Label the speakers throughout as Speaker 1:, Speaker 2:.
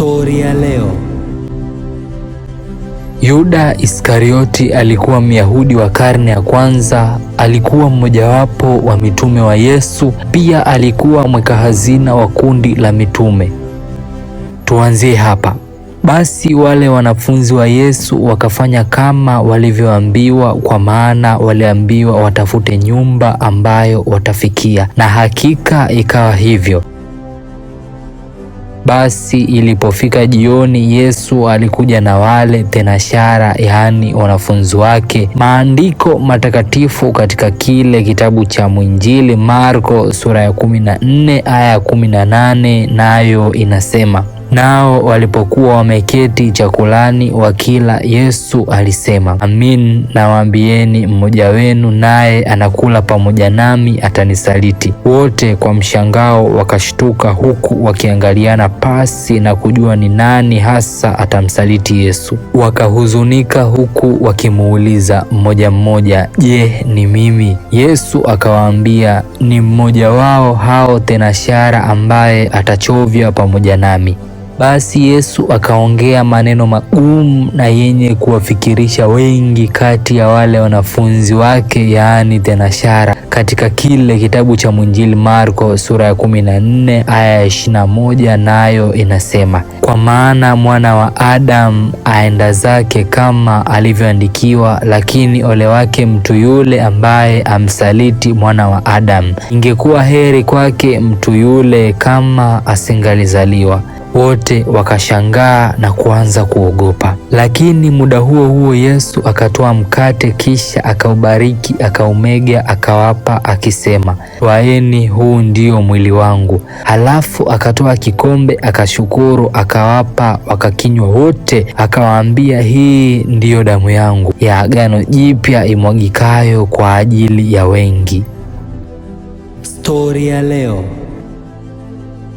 Speaker 1: Stori ya leo.
Speaker 2: Yuda Iskarioti alikuwa Myahudi wa karne ya kwanza. Alikuwa mmojawapo wa mitume wa Yesu. Pia alikuwa mweka hazina wa kundi la mitume. Tuanzie hapa. Basi wale wanafunzi wa Yesu wakafanya kama walivyoambiwa, kwa maana waliambiwa watafute nyumba ambayo watafikia, na hakika ikawa hivyo. Basi ilipofika jioni, Yesu alikuja na wale thenashara, yaani wanafunzi wake. Maandiko matakatifu katika kile kitabu cha mwinjili Marko sura ya 14 aya ya 18 nayo inasema, nao walipokuwa wameketi chakulani wakila, Yesu alisema, amin nawaambieni, mmoja wenu naye anakula pamoja nami atanisaliti. Wote kwa mshangao wakashtuka, huku wakiangaliana pasi na kujua ni nani hasa atamsaliti Yesu. Wakahuzunika huku wakimuuliza mmoja mmoja, je, ni mimi? Yesu akawaambia, ni mmoja wao hao thenashara ambaye atachovya pamoja nami. Basi Yesu akaongea maneno magumu na yenye kuwafikirisha wengi kati ya wale wanafunzi wake, yaani thenashara, katika kile kitabu cha mwinjili Marko sura ya 14 aya ya 21 nayo inasema, kwa maana mwana wa Adamu aenda zake kama alivyoandikiwa, lakini ole wake mtu yule ambaye amsaliti mwana wa Adamu. Ingekuwa heri kwake mtu yule kama asingalizaliwa. Wote wakashangaa na kuanza kuogopa. Lakini muda huo huo Yesu akatoa mkate, kisha akaubariki, akaumega, akawapa akisema, twaeni, huu ndio mwili wangu. Halafu akatoa kikombe, akashukuru, akawapa, wakakinywa wote. Akawaambia, hii ndiyo damu yangu ya agano jipya, imwagikayo kwa ajili ya wengi.
Speaker 1: Stori ya leo.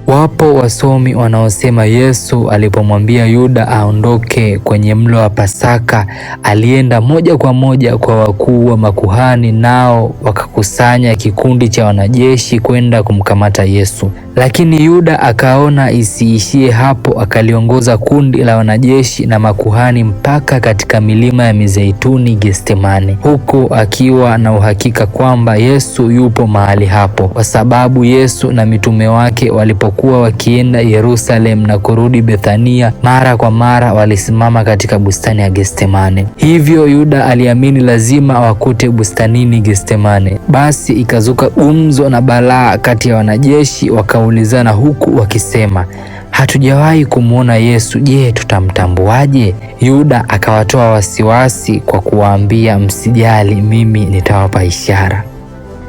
Speaker 2: Wapo wasomi wanaosema Yesu alipomwambia Yuda aondoke kwenye mlo wa Pasaka, alienda moja kwa moja kwa wakuu wa makuhani, nao wakakusanya kikundi cha wanajeshi kwenda kumkamata Yesu. Lakini Yuda akaona isiishie hapo, akaliongoza kundi la wanajeshi na makuhani mpaka katika milima ya Mizeituni, Getsemane, huku akiwa na uhakika kwamba Yesu yupo mahali hapo, kwa sababu Yesu na mitume wake walipokuwa wakienda Yerusalemu na kurudi Bethania, mara kwa mara walisimama katika bustani ya Getsemane. Hivyo Yuda aliamini lazima wakute bustanini Getsemane. Basi ikazuka gumzo na balaa kati ya wanajeshi, wakaulizana huku wakisema, hatujawahi kumwona Yesu, je, tutamtambuaje? Yuda akawatoa wasiwasi kwa kuwaambia, msijali, mimi nitawapa ishara.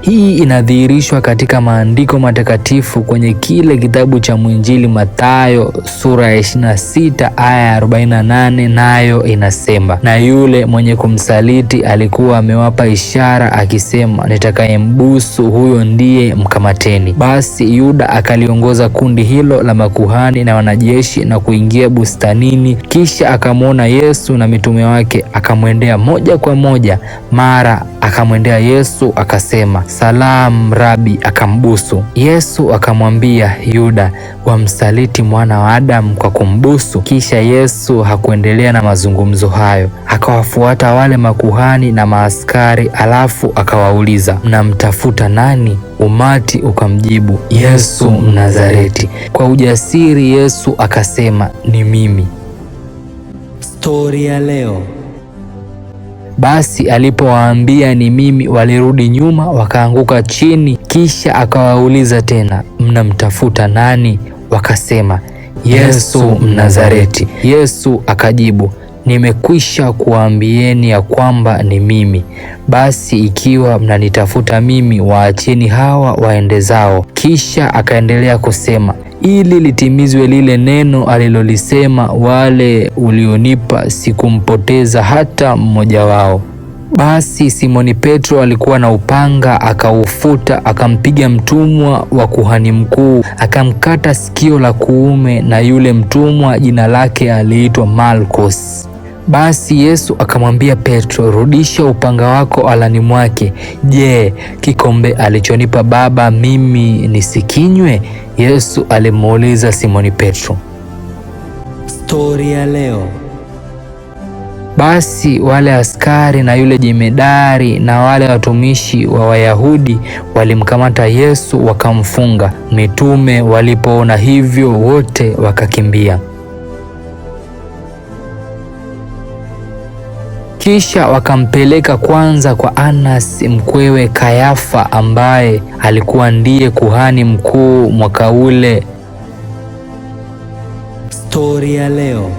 Speaker 2: Hii inadhihirishwa katika maandiko matakatifu kwenye kile kitabu cha mwinjili Mathayo sura ya 26 aya ya 48 nayo inasema, na yule mwenye kumsaliti alikuwa amewapa ishara akisema, nitakayembusu huyo ndiye, mkamateni. Basi Yuda akaliongoza kundi hilo la makuhani na wanajeshi na kuingia bustanini, kisha akamwona Yesu na mitume wake, akamwendea moja kwa moja. Mara akamwendea Yesu akasema, salamu Rabi, akambusu. Yesu akamwambia, Yuda, wamsaliti mwana wa Adamu kwa kumbusu? Kisha Yesu hakuendelea na mazungumzo hayo, akawafuata wale makuhani na maaskari, alafu akawauliza, mnamtafuta nani? Umati ukamjibu, Yesu Mnazareti. Kwa ujasiri Yesu akasema, ni mimi.
Speaker 1: Stori ya leo.
Speaker 2: Basi alipowaambia ni mimi, walirudi nyuma wakaanguka chini. Kisha akawauliza tena, mnamtafuta nani? Wakasema, Yesu Mnazareti. Yesu akajibu, nimekwisha kuwaambieni ya kwamba ni mimi. Basi ikiwa mnanitafuta mimi, waacheni hawa waende zao. Kisha akaendelea kusema, ili litimizwe lile neno alilolisema, wale ulionipa sikumpoteza hata mmoja wao. Basi Simoni Petro alikuwa na upanga, akaufuta, akampiga mtumwa wa kuhani mkuu, akamkata sikio la kuume, na yule mtumwa jina lake aliitwa Malkos. Basi Yesu akamwambia Petro, rudisha upanga wako alani mwake. Je, kikombe alichonipa Baba mimi nisikinywe? Yesu alimuuliza Simoni Petro.
Speaker 1: Stori ya leo.
Speaker 2: Basi wale askari na yule jemedari na wale watumishi wa Wayahudi walimkamata Yesu wakamfunga. Mitume walipoona hivyo wote wakakimbia. Kisha wakampeleka kwanza kwa Anas mkwewe Kayafa, ambaye alikuwa ndiye kuhani mkuu mwaka ule.
Speaker 1: Stori ya leo.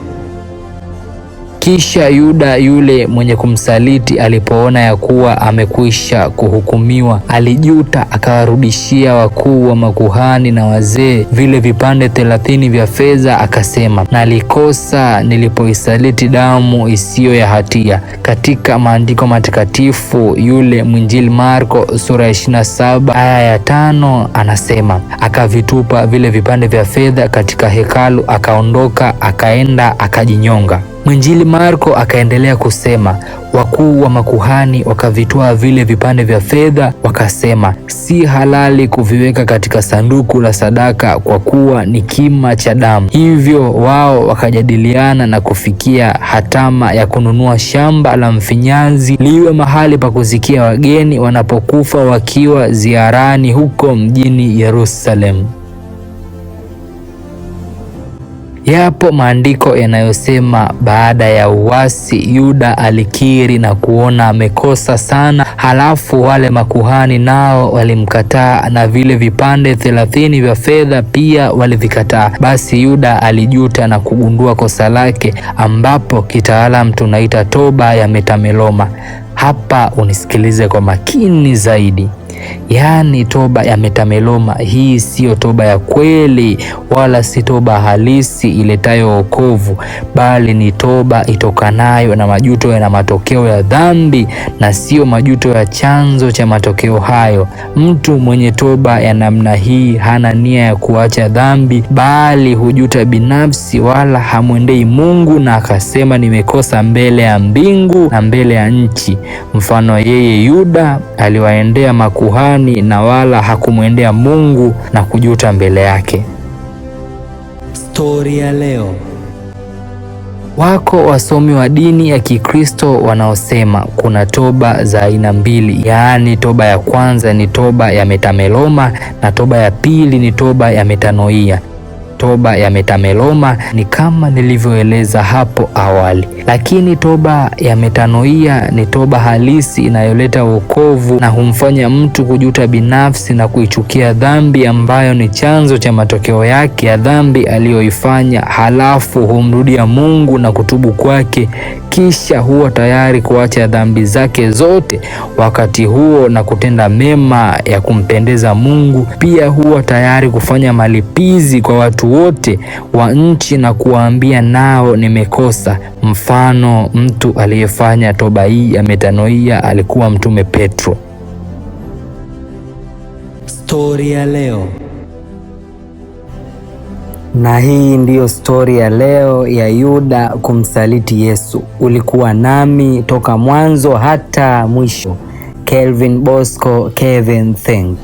Speaker 2: Kisha Yuda yule mwenye kumsaliti alipoona ya kuwa amekwisha kuhukumiwa, alijuta, akawarudishia wakuu wa makuhani na wazee vile vipande 30 vya fedha, akasema, nalikosa nilipoisaliti damu isiyo ya hatia. Katika maandiko matakatifu, yule mwinjili Marko sura ya 27 aya ya 5 anasema, akavitupa vile vipande vya fedha katika hekalu, akaondoka akaenda akajinyonga. Mwinjili Marko akaendelea kusema, wakuu wa makuhani wakavitoa vile vipande vya fedha, wakasema, si halali kuviweka katika sanduku la sadaka kwa kuwa ni kima cha damu. Hivyo wao wakajadiliana na kufikia hatama ya kununua shamba la mfinyanzi liwe mahali pa kuzikia wageni wanapokufa wakiwa ziarani huko mjini Yerusalemu. Yapo maandiko yanayosema baada ya uasi Yuda alikiri na kuona amekosa sana, halafu wale makuhani nao walimkataa na vile vipande 30 vya fedha pia walivikataa. Basi Yuda alijuta na kugundua kosa lake, ambapo kitaalamu tunaita toba ya metameloma. Hapa unisikilize kwa makini zaidi. Yaani toba ya metameloma hii siyo toba ya kweli, wala si toba halisi iletayo wokovu, bali ni toba itokanayo na majuto na matokeo ya dhambi, na sio majuto ya chanzo cha matokeo hayo. Mtu mwenye toba ya namna hii hana nia ya kuacha dhambi, bali hujuta binafsi, wala hamwendei Mungu na akasema, nimekosa mbele ya mbingu na mbele ya nchi. Mfano yeye Yuda aliwaendea makuhani na wala hakumwendea Mungu na kujuta mbele yake.
Speaker 1: Stori ya leo.
Speaker 2: Wako wasomi wa dini ya Kikristo wanaosema kuna toba za aina mbili, yaani toba ya kwanza ni toba ya metameloma na toba ya pili ni toba ya metanoia. Toba ya metameloma ni kama nilivyoeleza hapo awali, lakini toba ya metanoia ni toba halisi inayoleta wokovu na humfanya mtu kujuta binafsi na kuichukia dhambi ambayo ni chanzo cha matokeo yake ya dhambi aliyoifanya, halafu humrudia Mungu na kutubu kwake, kisha huwa tayari kuacha dhambi zake zote wakati huo na kutenda mema ya kumpendeza Mungu. Pia huwa tayari kufanya malipizi kwa watu wote wa nchi na kuwaambia nao nimekosa. Mfano, mtu aliyefanya toba hii ya metanoia alikuwa Mtume Petro.
Speaker 1: Stori ya leo.
Speaker 3: Na hii ndiyo stori ya leo ya Yuda kumsaliti Yesu. Ulikuwa nami toka mwanzo hata mwisho, Kelvin Bosco, Kevin Think.